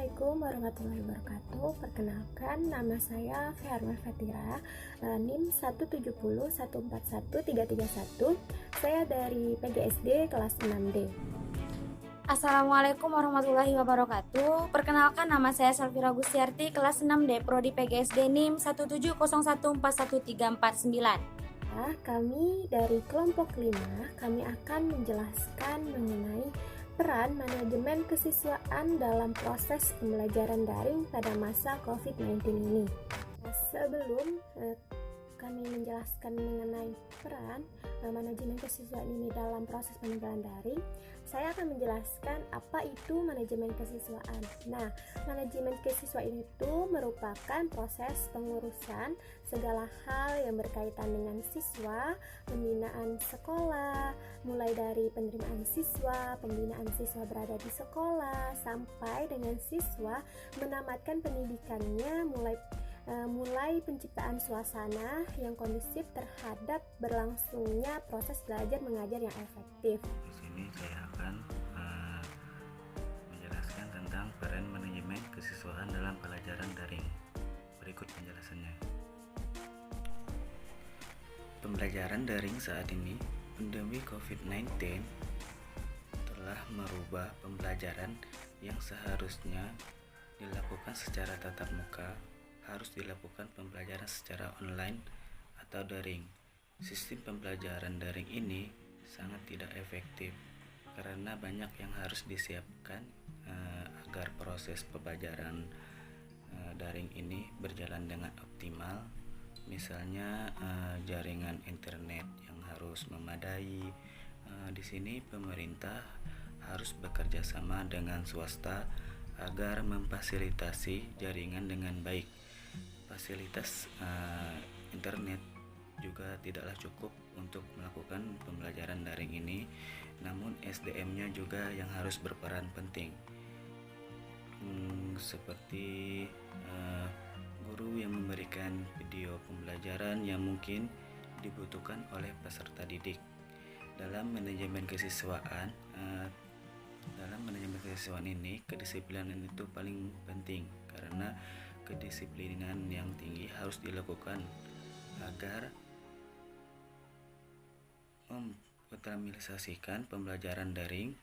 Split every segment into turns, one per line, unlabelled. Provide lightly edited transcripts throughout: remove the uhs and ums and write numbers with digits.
Assalamualaikum warahmatullahi wabarakatuh. Perkenalkan, nama saya Feharma Fatira, NIM 170141331. Saya dari PGSD kelas 6D.
Assalamualaikum warahmatullahi wabarakatuh. Perkenalkan, nama saya Salvira Gustiarti, kelas 6D, Prodi PGSD NIM 170141349.
Kami dari kelompok 5, kami akan menjelaskan mengenai peran manajemen kesiswaan dalam proses pembelajaran daring pada masa COVID-19 ini. Sebelum kami menjelaskan mengenai peran manajemen kesiswaan ini dalam proses pembelajaran daring, saya akan menjelaskan apa itu manajemen kesiswaan. Nah, manajemen kesiswaan itu merupakan proses pengurusan segala hal yang berkaitan dengan siswa, pembinaan sekolah, mulai dari penerimaan siswa, pembinaan siswa berada di sekolah, sampai dengan siswa menamatkan pendidikannya, mulai penciptaan suasana yang kondusif terhadap berlangsungnya proses belajar mengajar yang efektif.
Di sini saya akan menjelaskan tentang peran manajemen kesiswaan dalam pelajaran daring. Berikut penjelasannya. Pembelajaran daring saat ini, pandemi COVID-19 telah merubah pembelajaran yang seharusnya dilakukan secara tatap muka harus dilakukan pembelajaran secara online atau daring. Sistem pembelajaran daring ini sangat tidak efektif karena banyak yang harus disiapkan agar proses pembelajaran daring ini berjalan dengan optimal. Misalnya jaringan internet yang harus memadai. Di sini pemerintah harus bekerja sama dengan swasta agar memfasilitasi jaringan dengan baik. Fasilitas internet juga tidaklah cukup untuk melakukan pembelajaran daring ini, namun SDM-nya juga yang harus berperan penting, seperti guru yang memberikan video pembelajaran yang mungkin dibutuhkan oleh peserta didik. Dalam manajemen kesiswaan ini, kedisiplinan itu paling penting karena kedisiplinan yang tinggi harus dilakukan agar mengoptimalisasikan pembelajaran daring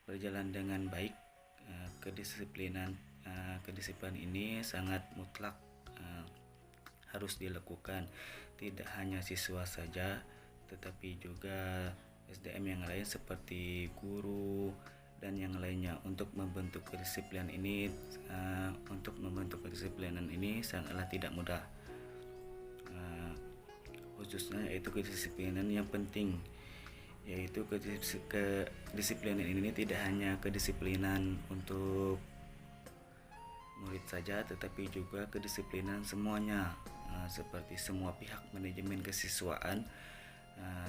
berjalan dengan baik. Kedisiplinan ini sangat mutlak harus dilakukan, tidak hanya siswa saja tetapi juga SDM yang lain seperti guru dan yang lainnya. Untuk membentuk kedisiplinan ini sangatlah tidak mudah, khususnya yaitu kedisiplinan yang penting, yaitu kedisiplinan ini tidak hanya kedisiplinan untuk murid saja tetapi juga kedisiplinan semuanya, seperti semua pihak manajemen kesiswaan,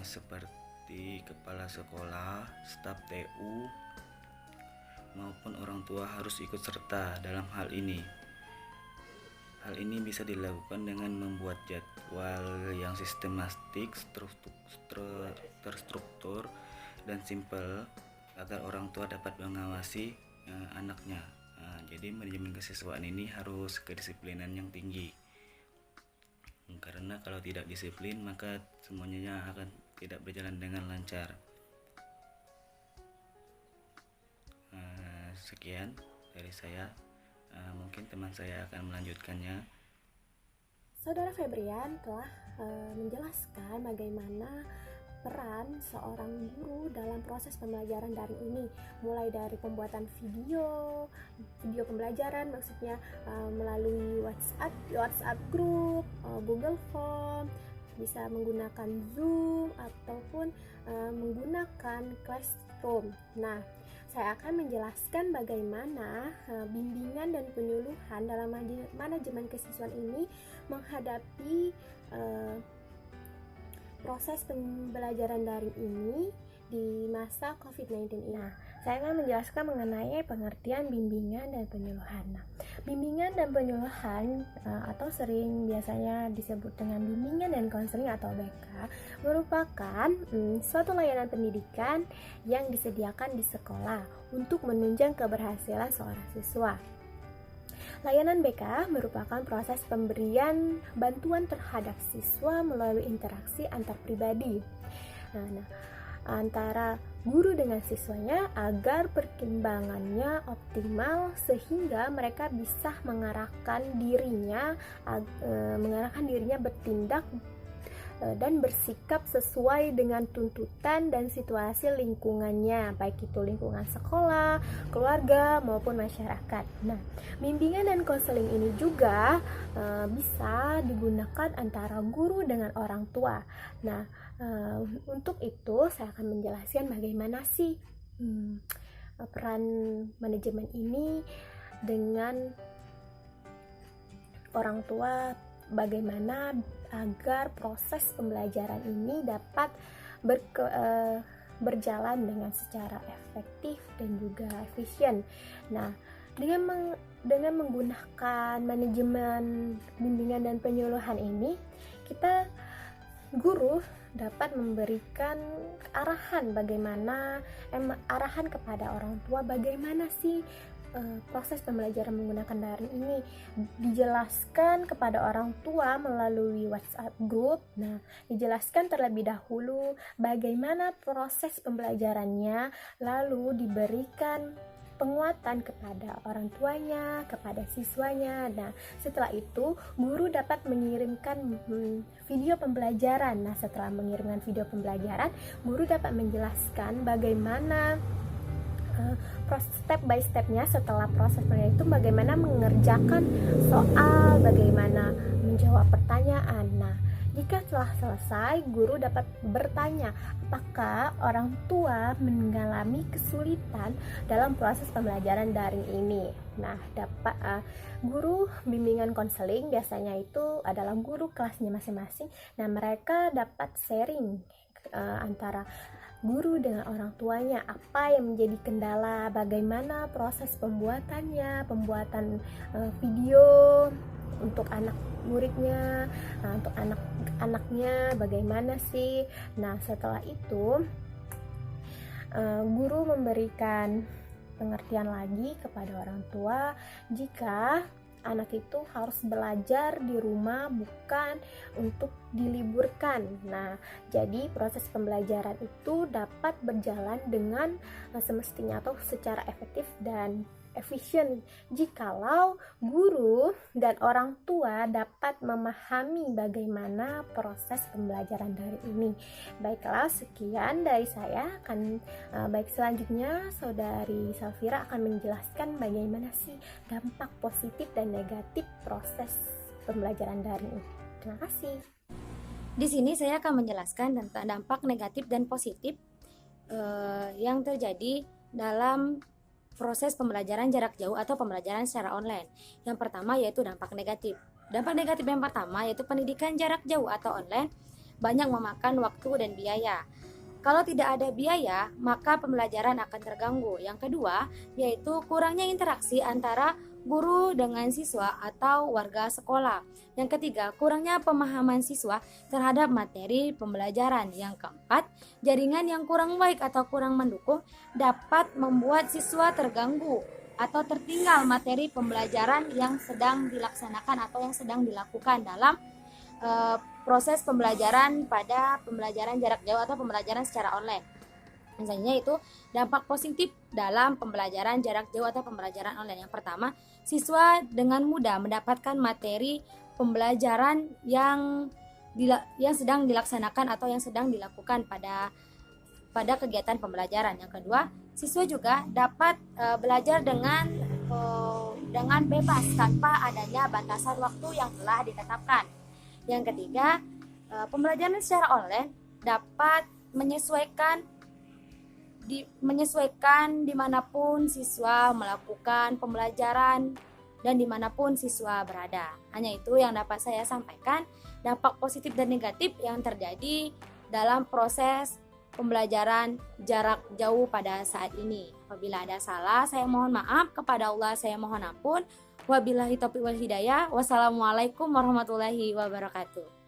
seperti kepala sekolah, staf TU maupun orang tua harus ikut serta dalam hal ini. Hal ini bisa dilakukan dengan membuat jadwal yang sistematik, terstruktur, dan simpel agar orang tua dapat mengawasi anaknya. Jadi manajemen kesiswaan ini harus kedisiplinan yang tinggi, karena kalau tidak disiplin maka semuanya akan tidak berjalan dengan lancar. Sekian dari saya, mungkin teman saya akan melanjutkannya.
Saudara Febrian telah menjelaskan bagaimana peran seorang guru dalam proses pembelajaran daring ini, mulai dari pembuatan video pembelajaran, maksudnya melalui WhatsApp group, Google Form, bisa menggunakan Zoom ataupun menggunakan Classroom. Nah, saya akan menjelaskan bagaimana bimbingan dan penyuluhan dalam manajemen kesiswaan ini menghadapi proses pembelajaran daring ini di masa COVID-19 ini. Nah, saya akan menjelaskan mengenai pengertian bimbingan dan penyuluhan. Nah, bimbingan dan penyuluhan atau sering biasanya disebut dengan bimbingan dan konseling atau BK merupakan suatu layanan pendidikan yang disediakan di sekolah untuk menunjang keberhasilan seorang siswa. Layanan BK merupakan proses pemberian bantuan terhadap siswa melalui interaksi antar pribadi. Antara guru dengan siswanya agar perkembangannya optimal sehingga mereka bisa mengarahkan dirinya bertindak dan bersikap sesuai dengan tuntutan dan situasi lingkungannya, baik itu lingkungan sekolah, keluarga, maupun masyarakat. Nah, bimbingan dan konseling ini juga bisa digunakan antara guru dengan orang tua. Nah, untuk itu saya akan menjelaskan bagaimana sih peran manajemen ini dengan orang tua, bagaimana agar proses pembelajaran ini dapat berjalan dengan secara efektif dan juga efisien. Nah, dengan menggunakan manajemen bimbingan dan penyuluhan ini, guru dapat memberikan arahan kepada orang tua bagaimana sih proses pembelajaran menggunakan daring ini, dijelaskan kepada orang tua melalui WhatsApp group. Nah, dijelaskan terlebih dahulu bagaimana proses pembelajarannya, lalu diberikan penguatan kepada orang tuanya, kepada siswanya. Nah, setelah itu guru dapat mengirimkan video pembelajaran. Nah, setelah mengirimkan video pembelajaran, guru dapat menjelaskan bagaimana step by stepnya setelah proses pembelajaran itu, bagaimana mengerjakan soal, bagaimana menjawab pertanyaan. Nah, jika telah selesai, guru dapat bertanya apakah orang tua mengalami kesulitan dalam proses pembelajaran daring ini. Nah, guru bimbingan konseling biasanya itu adalah guru kelasnya masing-masing. Nah, mereka dapat sharing antara guru dengan orang tuanya apa yang menjadi kendala, bagaimana proses pembuatan video untuk anak muridnya, untuk anak-anaknya bagaimana sih. Nah, setelah itu guru memberikan pengertian lagi kepada orang tua jika anak itu harus belajar di rumah, bukan untuk diliburkan. Nah, jadi proses pembelajaran itu dapat berjalan dengan semestinya atau secara efektif dan efisien jikalau guru dan orang tua dapat memahami bagaimana proses pembelajaran daring ini. Baiklah, sekian dari saya. Baik, selanjutnya Saudari Salvira akan menjelaskan bagaimana sih dampak positif dan negatif proses pembelajaran daring ini. Terima kasih.
Di sini saya akan menjelaskan tentang dampak negatif dan positif yang terjadi dalam proses pembelajaran jarak jauh atau pembelajaran secara online. Yang pertama yaitu dampak negatif. Dampak negatif yang pertama yaitu pendidikan jarak jauh atau online banyak memakan waktu dan biaya. Kalau tidak ada biaya, maka pembelajaran akan terganggu. Yang kedua yaitu kurangnya interaksi antara guru dengan siswa atau warga sekolah. Yang ketiga, kurangnya pemahaman siswa terhadap materi pembelajaran. Yang keempat, jaringan yang kurang baik atau kurang mendukung dapat membuat siswa terganggu atau tertinggal materi pembelajaran yang sedang dilaksanakan atau yang sedang dilakukan dalam proses pembelajaran pada pembelajaran jarak jauh atau pembelajaran secara online. Misalnya itu dampak positif dalam pembelajaran jarak jauh atau pembelajaran online. Yang pertama, siswa dengan mudah mendapatkan materi pembelajaran yang sedang dilaksanakan atau yang sedang dilakukan pada kegiatan pembelajaran. Yang kedua, siswa juga dapat belajar dengan bebas tanpa adanya batasan waktu yang telah ditetapkan. Yang ketiga, pembelajaran secara online dapat menyesuaikan dimanapun siswa melakukan pembelajaran dan dimanapun siswa berada. Hanya itu yang dapat saya sampaikan, dampak positif dan negatif yang terjadi dalam proses pembelajaran jarak jauh pada saat ini. Apabila ada salah, saya mohon maaf. Kepada Allah saya mohon ampun. Wabillahi taufiq wal hidayah. Wassalamualaikum warahmatullahi wabarakatuh.